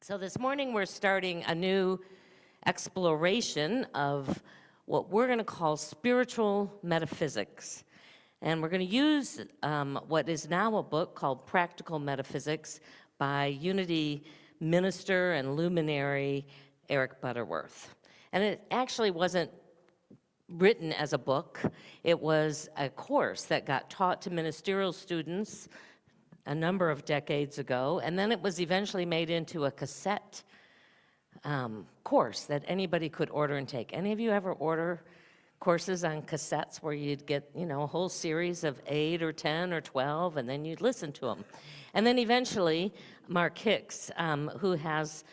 So this morning we're starting a new exploration of what we're going to call spiritual metaphysics. And we're going to use what is now a book called Practical Metaphysics by Unity minister and luminary Eric Butterworth. And it actually wasn't written as a book. It was a course that got taught to ministerial students a number of decades ago, and then it was eventually made into a cassette course that anybody could order and take. Any of you ever order courses on cassettes where you'd get, a whole series of 8 or 10 or 12, and then you'd listen to them? And then eventually, Mark Hicks, who has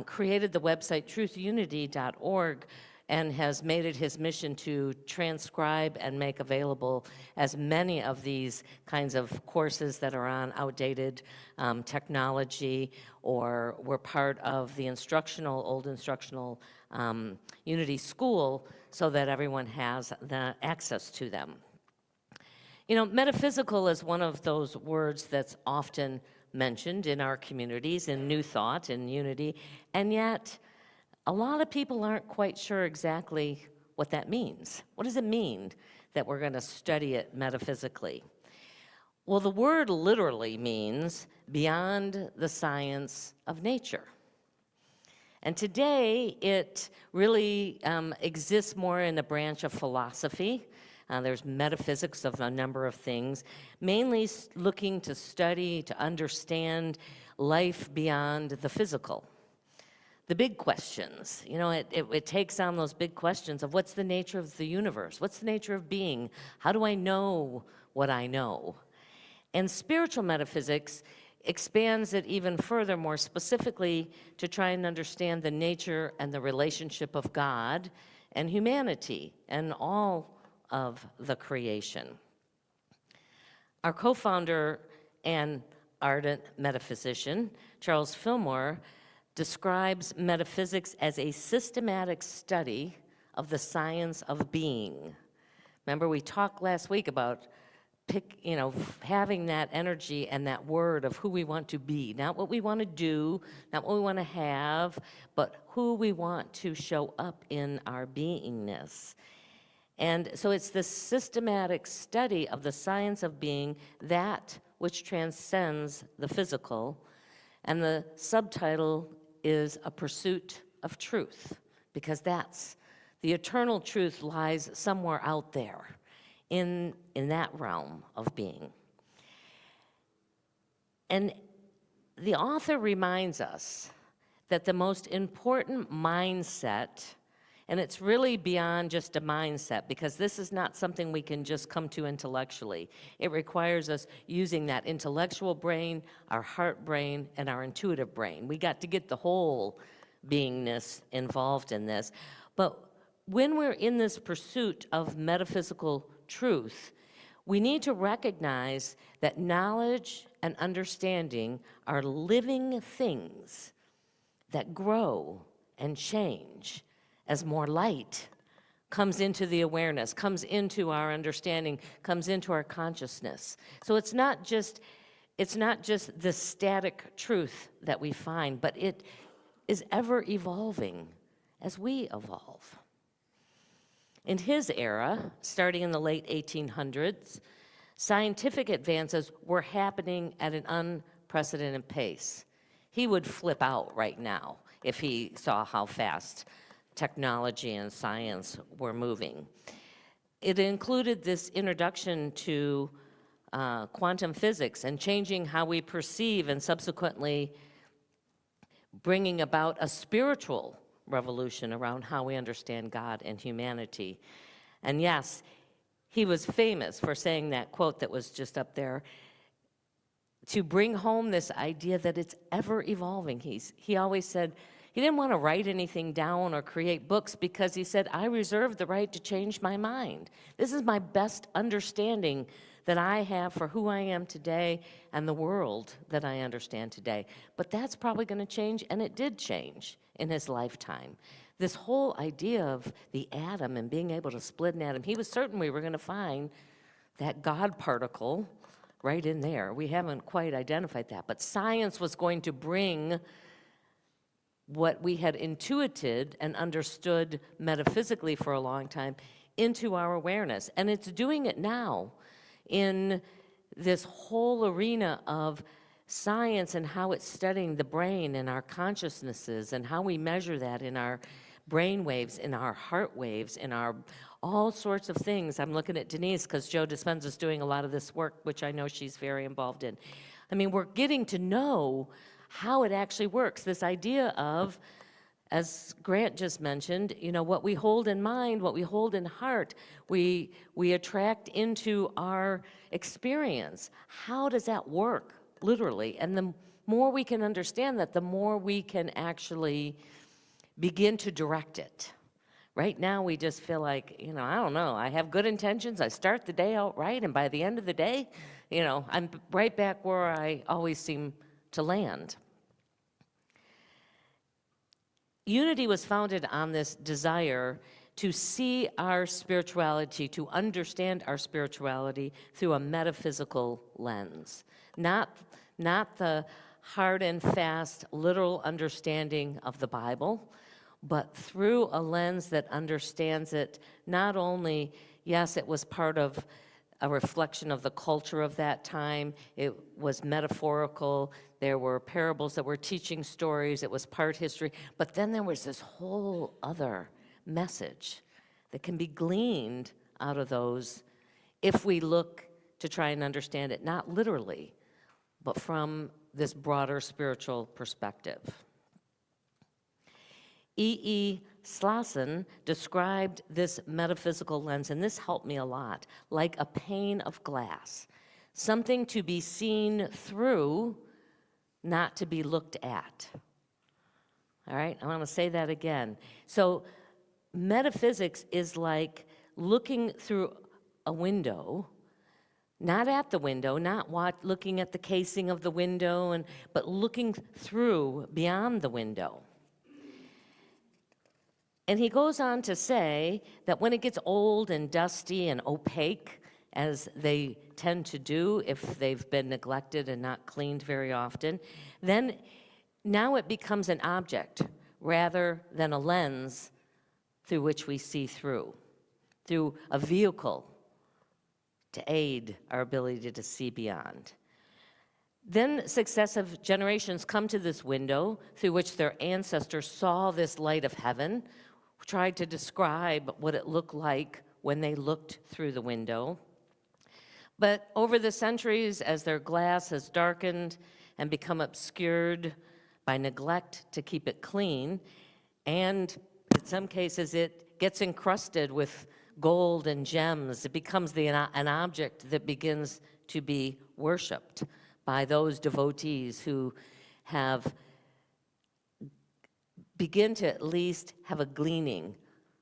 created the website truthunity.org, and has made it his mission to transcribe and make available as many of these kinds of courses that are on outdated technology or were part of the old instructional Unity school, so that everyone has the access to them. Metaphysical is one of those words that's often mentioned in our communities, in New Thought, in Unity, and yet a lot of people aren't quite sure exactly what that means. What does it mean that we're going to study it metaphysically? Well, the word literally means beyond the science of nature. And today, it really exists more in a branch of philosophy. There's metaphysics of a number of things, mainly looking to study, to understand life beyond the physical. The big questions, it takes on those big questions of what's the nature of the universe? What's the nature of being? How do I know what I know? And spiritual metaphysics expands it even further, more specifically, to try and understand the nature and the relationship of God and humanity and all of the creation. Our co-founder and ardent metaphysician, Charles Fillmore, describes metaphysics as a systematic study of the science of being. Remember, we talked last week about having that energy and that word of who we want to be, not what we want to do, not what we want to have, but who we want to show up in our beingness. And so it's this systematic study of the science of being, that which transcends the physical, and the subtitle is A Pursuit of Truth, because that's the eternal truth lies somewhere out there in that realm of being. And the author reminds us that the most important mindset, and it's really beyond just a mindset, because this is not something we can just come to intellectually. It requires us using that intellectual brain, our heart brain, and our intuitive brain. We got to get the whole beingness involved in this. But when we're in this pursuit of metaphysical truth, we need to recognize that knowledge and understanding are living things that grow and change as more light comes into the awareness, comes into our understanding, comes into our consciousness. So it's not just the static truth that we find, but it is ever evolving as we evolve. In his era, starting in the late 1800s, scientific advances were happening at an unprecedented pace. He would flip out right now if he saw how fast technology and science were moving. It included this introduction to quantum physics and changing how we perceive, and subsequently bringing about a spiritual revolution around how we understand God and humanity. And yes, he was famous for saying that quote that was just up there, to bring home this idea that it's ever evolving. He always said he didn't want to write anything down or create books, because he said, I reserve the right to change my mind. This is my best understanding that I have for who I am today and the world that I understand today. But that's probably going to change, and it did change in his lifetime. This whole idea of the atom and being able to split an atom, he was certain we were going to find that God particle right in there. We haven't quite identified that, but science was going to bring what we had intuited and understood metaphysically for a long time into our awareness. And it's doing it now in this whole arena of science and how it's studying the brain and our consciousnesses and how we measure that in our brain waves, in our heart waves, in our all sorts of things. I'm looking at Denise because Joe Dispenza's doing a lot of this work, which I know she's very involved in. I mean, we're getting to know how it actually works. This idea of, as Grant just mentioned, you know, what we hold in mind, what we hold in heart, we attract into our experience. How does that work, literally? And the more we can understand that, the more we can actually begin to direct it. Right now, we just feel like, you know, I don't know, I have good intentions, I start the day out right, and by the end of the day, you know, I'm right back where I always seem to land. Unity was founded on this desire to see our spirituality, to understand our spirituality through a metaphysical lens, not the hard and fast literal understanding of the Bible, but through a lens that understands it not only, yes, it was part of a reflection of the culture of that time, it was metaphorical, there were parables that were teaching stories, it was part history, but then there was this whole other message that can be gleaned out of those if we look to try and understand it, not literally, but from this broader spiritual perspective. E.E. Slauson described this metaphysical lens, and this helped me a lot, like a pane of glass, something to be seen through, not to be looked at. All right, I want to say that again. So metaphysics is like looking through a window, not at the window, not looking at the casing of the window, but looking through, beyond the window. And he goes on to say that when it gets old and dusty and opaque, as they tend to do if they've been neglected and not cleaned very often, then now it becomes an object rather than a lens through which we see through a vehicle to aid our ability to see beyond. Then successive generations come to this window through which their ancestors saw this light of heaven, tried to describe what it looked like when they looked through the window. But over the centuries, as their glass has darkened and become obscured by neglect to keep it clean, and in some cases it gets encrusted with gold and gems, it becomes an object that begins to be worshipped by those devotees who begin to at least have a gleaning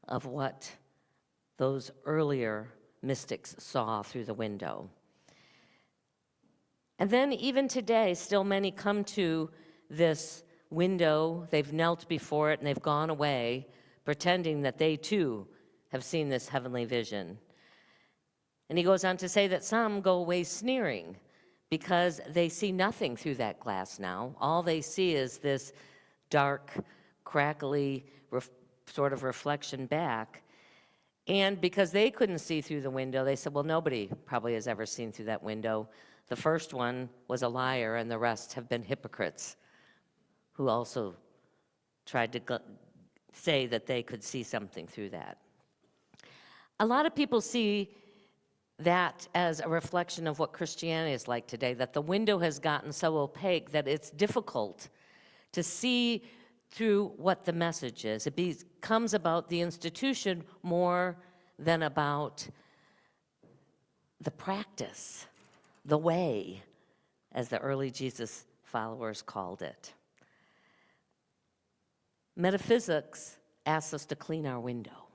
of what those earlier mystics saw through the window. And then even today, still many come to this window, they've knelt before it and they've gone away, pretending that they too have seen this heavenly vision. And he goes on to say that some go away sneering because they see nothing through that glass now. All they see is this dark, crackly sort of reflection back. And because they couldn't see through the window, they said, well, nobody probably has ever seen through that window. The first one was a liar, and the rest have been hypocrites who also tried to say that they could see something through that. A lot of people see that as a reflection of what Christianity is like today, that the window has gotten so opaque that it's difficult to see through what the message is. It becomes about the institution more than about the practice, the way, as the early Jesus followers called it. Metaphysics asks us to clean our window,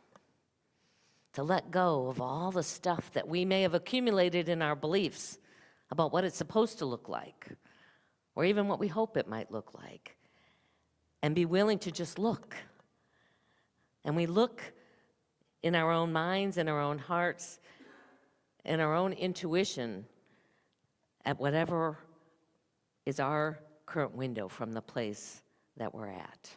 to let go of all the stuff that we may have accumulated in our beliefs about what it's supposed to look like, or even what we hope it might look like, and be willing to just look. And we look in our own minds, in our own hearts, in our own intuition at whatever is our current window from the place that we're at.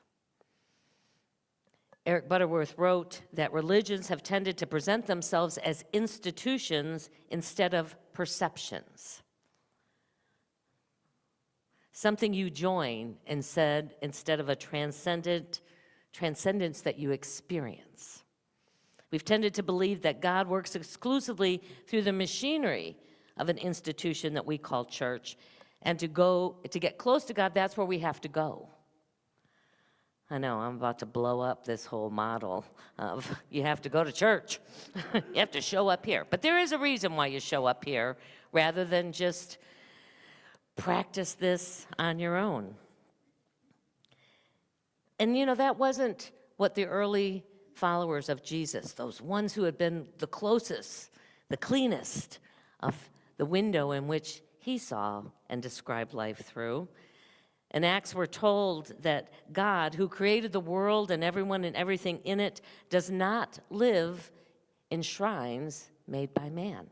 Eric Butterworth wrote that religions have tended to present themselves as institutions instead of perceptions. Something you join instead of a transcendence that you experience. We've tended to believe that God works exclusively through the machinery of an institution that we call church, and to get close to God, that's where we have to go. I know, I'm about to blow up this whole model of you have to go to church. You have to show up here. But there is a reason why you show up here rather than just practice this on your own. And that wasn't what the early followers of Jesus, those ones who had been the closest, the cleanest of the window in which he saw and described life through. In Acts, we're told that God, who created the world and everyone and everything in it, does not live in shrines made by man,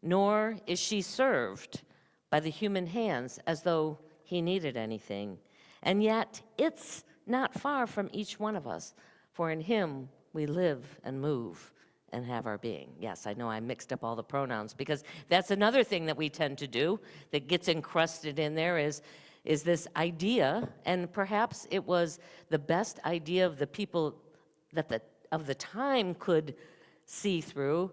nor is she served by the human hands as though he needed anything. And yet, it's not far from each one of us, for in him we live and move and have our being. Yes, I know I mixed up all the pronouns, because that's another thing that we tend to do that gets encrusted in there is this idea, and perhaps it was the best idea of the people that of the time could see through,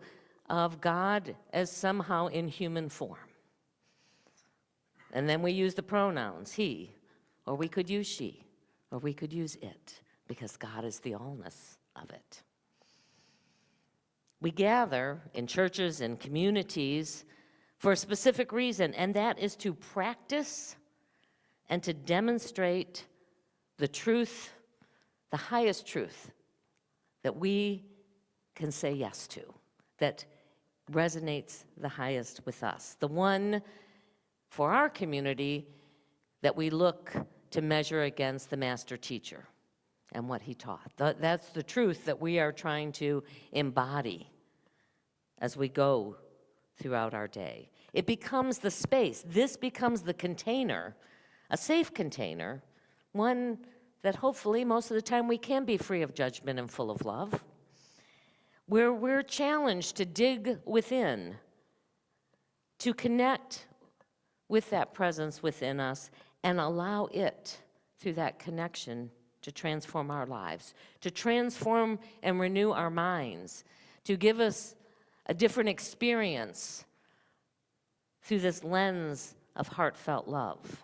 of God as somehow in human form. And then we use the pronouns he, or we could use she, or we could use it, because God is the allness of it. We gather in churches and communities for a specific reason, and that is to practice and to demonstrate the truth, the highest truth that we can say yes to, that resonates the highest with us, the one for our community that we look to measure against the master teacher and what he taught. That's the truth that we are trying to embody as we go throughout our day. It becomes the space. This becomes the container, a safe container, one that hopefully most of the time we can be free of judgment and full of love, where we're challenged to dig within, to connect with that presence within us and allow it, through that connection, to transform our lives, to transform and renew our minds, to give us a different experience through this lens of heartfelt love.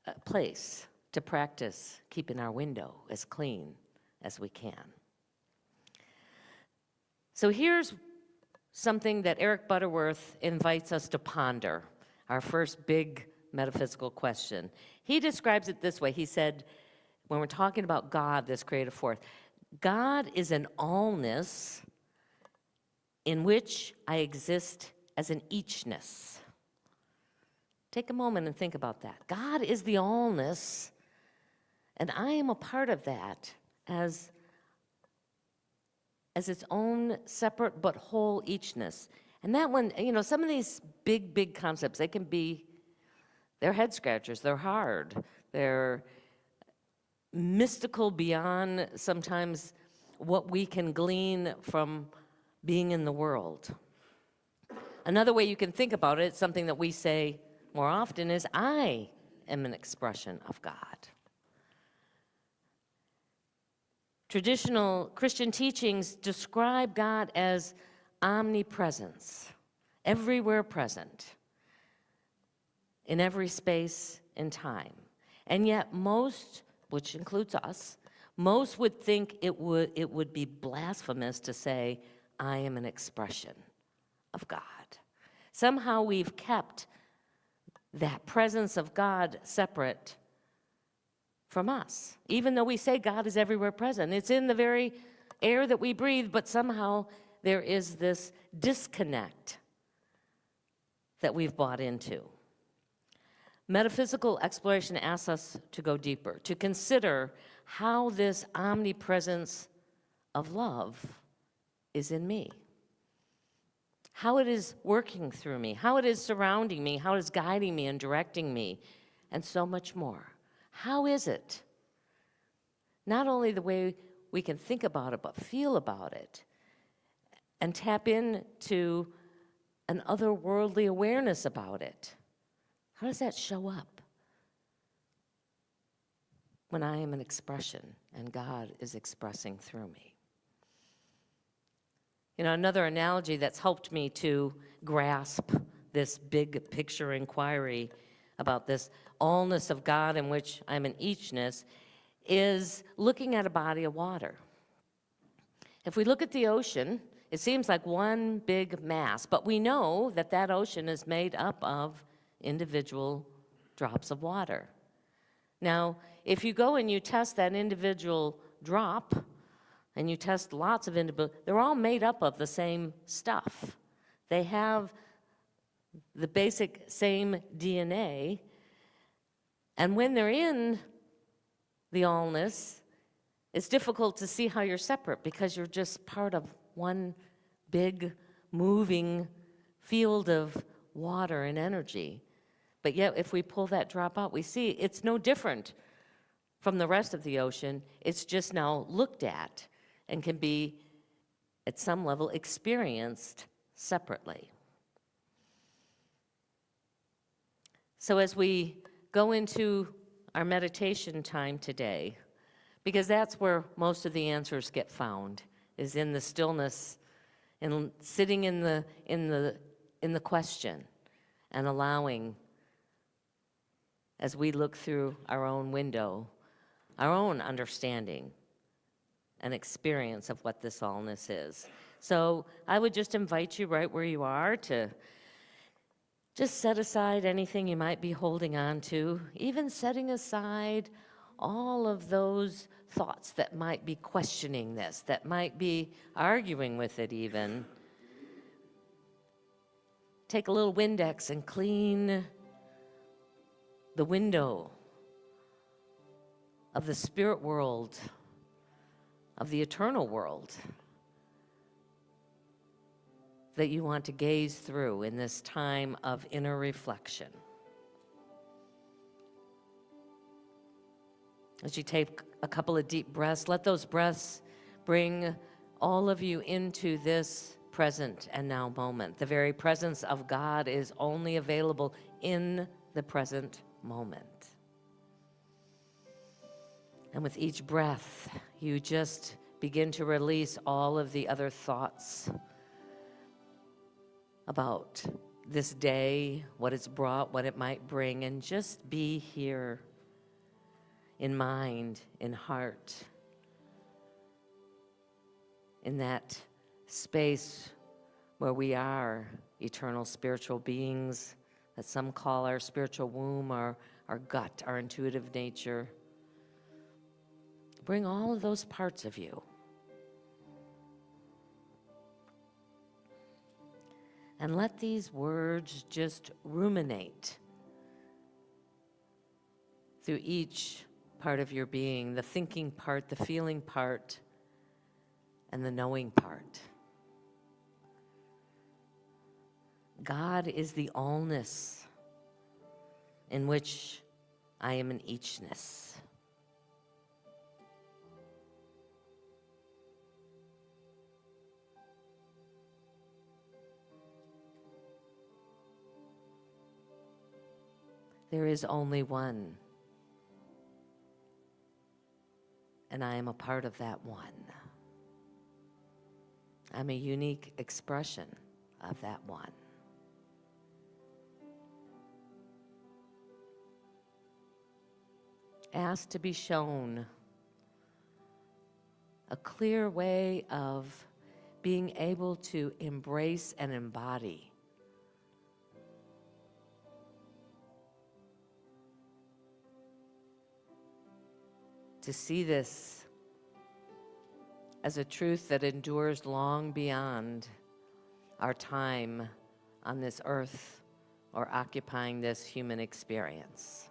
A place to practice keeping our window as clean as we can. So here's something that Eric Butterworth invites us to ponder, our first big metaphysical question. He describes it this way. He said, when we're talking about God, this creative force, God is an allness in which I exist as an eachness. Take a moment and think about that. God is the allness, and I am a part of that as its own separate but whole eachness. And that one, some of these big concepts, they're head scratchers, they're hard, they're mystical beyond sometimes what we can glean from being in the world. Another way you can think about it, something that we say more often, is I am an expression of God. Traditional Christian teachings describe God as omnipresence, everywhere present, in every space and time. And yet most, which includes us, most would think it would be blasphemous to say, I am an expression of God. Somehow we've kept that presence of God separate from us. Even though we say God is everywhere present, it's in the very air that we breathe, but somehow there is this disconnect that we've bought into. Metaphysical exploration asks us to go deeper, to consider how this omnipresence of love is in me, how it is working through me, how it is surrounding me, how it is guiding me and directing me, and so much more. How is it? Not only the way we can think about it, but feel about it, and tap into an otherworldly awareness about it. How does that show up when I am an expression and God is expressing through me? You know, another analogy that's helped me to grasp this big picture inquiry about this allness of God in which I'm an eachness is looking at a body of water. If we look at the ocean, it seems like one big mass, but we know that that ocean is made up of individual drops of water. Now, if you go and you test that individual drop, and you test lots of individual, they're all made up of the same stuff. They have the basic same DNA, and when they're in the allness, it's difficult to see how you're separate because you're just part of one big moving field of water and energy. But yet, if we pull that drop out, we see it's no different from the rest of the ocean. It's just now looked at and can be, at some level, experienced separately. So as we go into our meditation time today, because that's where most of the answers get found, is in the stillness and sitting in the question and allowing, as we look through our own window, our own understanding and experience of what this allness is. So I would just invite you right where you are to just set aside anything you might be holding on to, even setting aside all of those thoughts that might be questioning this, that might be arguing with it even. Take a little Windex and clean the window of the spirit world, of the eternal world that you want to gaze through in this time of inner reflection. As you take a couple of deep breaths, let those breaths bring all of you into this present and now moment. The very presence of God is only available in the present moment. And with each breath, you just begin to release all of the other thoughts about this day, what it's brought, what it might bring, and just be here in mind, in heart, in that space where we are eternal spiritual beings that some call our spiritual womb, our gut, our intuitive nature. Bring all of those parts of you. And let these words just ruminate through each part of your being, the thinking part, the feeling part, and the knowing part. God is the allness in which I am an eachness. There is only one, and I am a part of that one. I'm a unique expression of that one. Ask to be shown a clear way of being able to embrace and embody to see this as a truth that endures long beyond our time on this earth or occupying this human experience.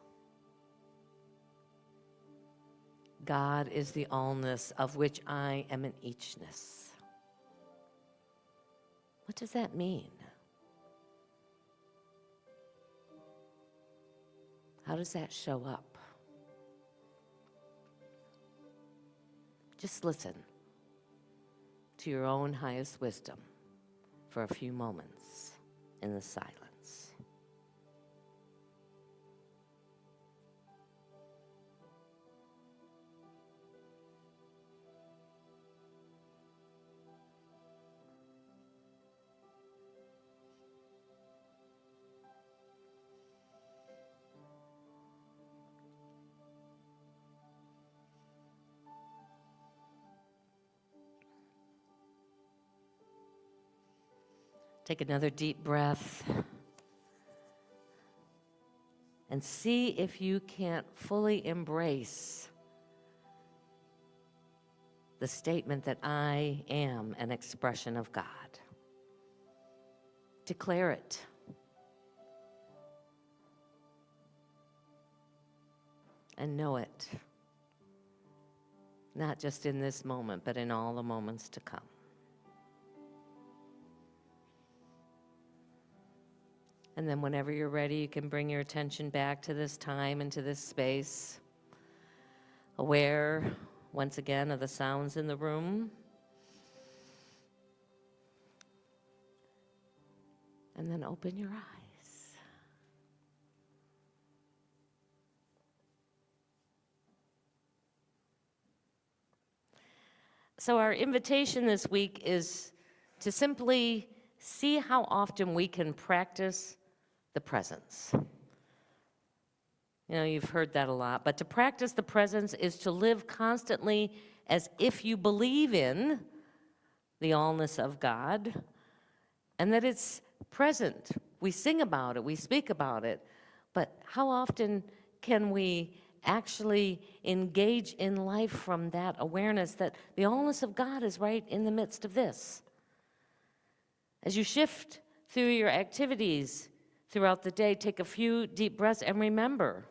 God is the allness of which I am an eachness. What does that mean? How does that show up? Just listen to your own highest wisdom for a few moments in the silence. Take another deep breath and see if you can't fully embrace the statement that I am an expression of God. Declare it. And know it. Not just in this moment, but in all the moments to come. And then whenever you're ready, you can bring your attention back to this time and to this space, aware, once again, of the sounds in the room. And then open your eyes. So our invitation this week is to simply see how often we can practice the presence. You know, you've heard that a lot, but to practice the presence is to live constantly as if you believe in the allness of God and that it's present. We sing about it, we speak about it, but how often can we actually engage in life from that awareness that the allness of God is right in the midst of this? As you shift through your activities throughout the day, take a few deep breaths and remember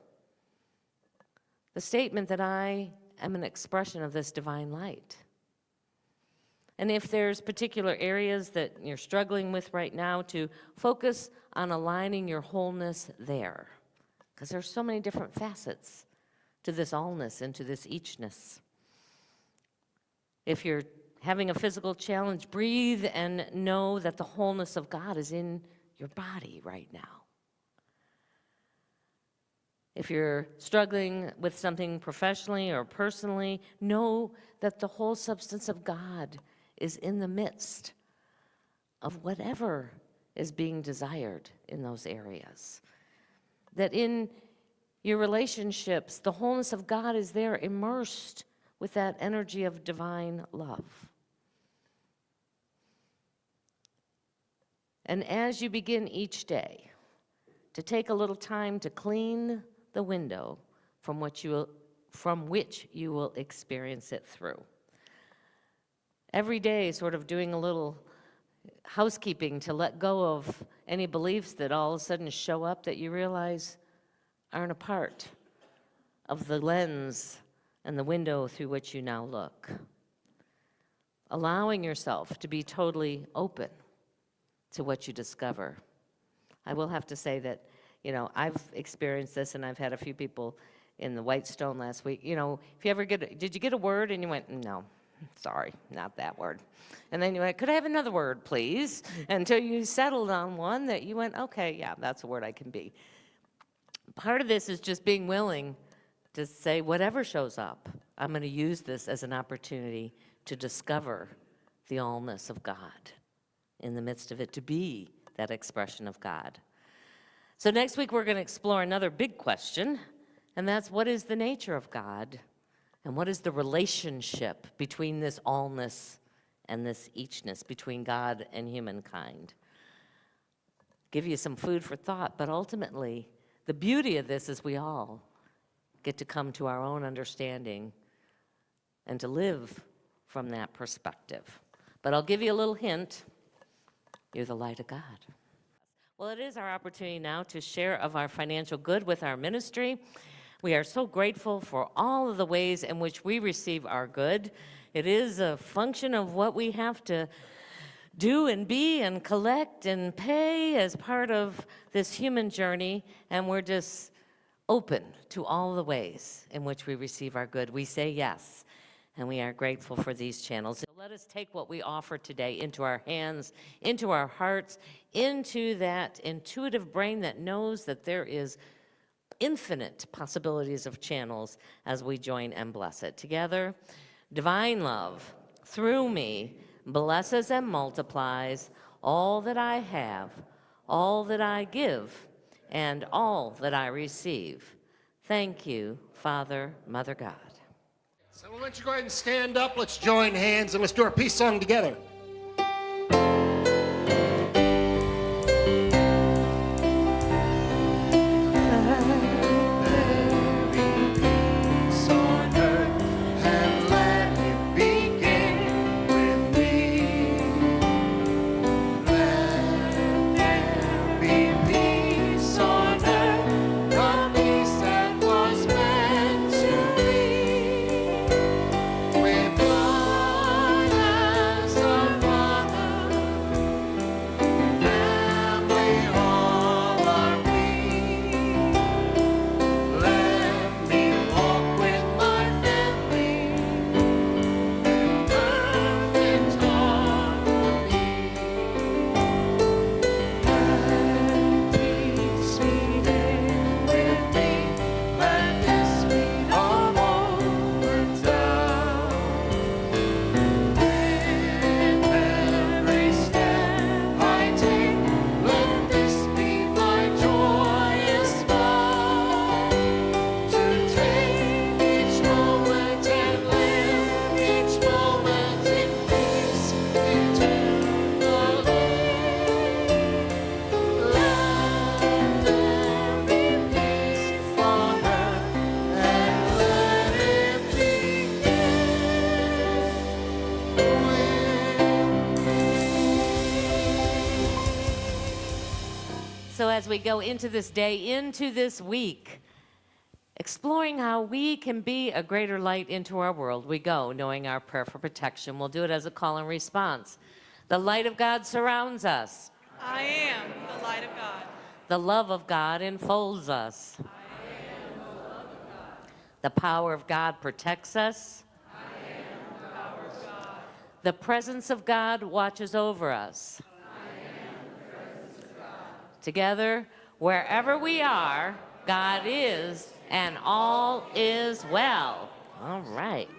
the statement that I am an expression of this divine light. And if there's particular areas that you're struggling with right now, to focus on aligning your wholeness there, because there's so many different facets to this allness and to this eachness. If you're having a physical challenge, breathe and know that the wholeness of God is in your body right now. If you're struggling with something professionally or personally, know that the whole substance of God is in the midst of whatever is being desired in those areas. That in your relationships, the wholeness of God is there, immersed with that energy of divine love. And as you begin each day to take a little time to clean the window from which you will experience it through. Every day, sort of doing a little housekeeping to let go of any beliefs that all of a sudden show up that you realize aren't a part of the lens and the window through which you now look. Allowing yourself to be totally open to what you discover. I will have to say that, you know, I've experienced this, and I've had a few people in the Whitestone last week. You know, if you ever did you get a word and you went, no, sorry, not that word. And then you went, could I have another word, please? Until you settled on one that you went, okay, yeah, that's a word I can be. Part of this is just being willing to say, whatever shows up, I'm going to use this as an opportunity to discover the allness of God in the midst of it, to be that expression of God. So next week we're going to explore another big question, and that's, what is the nature of God? And what is the relationship between this allness and this eachness, between God and humankind? Give you some food for thought, but ultimately, the beauty of this is we all get to come to our own understanding and to live from that perspective. But I'll give you a little hint. You're the light of God. Well, it is our opportunity now to share of our financial good with our ministry. We are so grateful for all of the ways in which we receive our good. It is a function of what we have to do and be and collect and pay as part of this human journey, and we're just open to all the ways in which we receive our good. We say yes. And we are grateful for these channels. So let us take what we offer today into our hands, into our hearts, into that intuitive brain that knows that there is infinite possibilities of channels as we join and bless it. Together, divine love, through me, blesses and multiplies all that I have, all that I give, and all that I receive. Thank you, Father, Mother God. So we'll let you go ahead and stand up. Let's join hands and let's do our peace song together. So as we go into this day, into this week, exploring how we can be a greater light into our world, we go knowing our prayer for protection. We'll do it as a call and response. The light of God surrounds us. I am the light of God. The love of God enfolds us. I am the love of God. The power of God protects us. I am the power of God. The presence of God watches over us. Together, wherever we are, God is, and all is well. All right.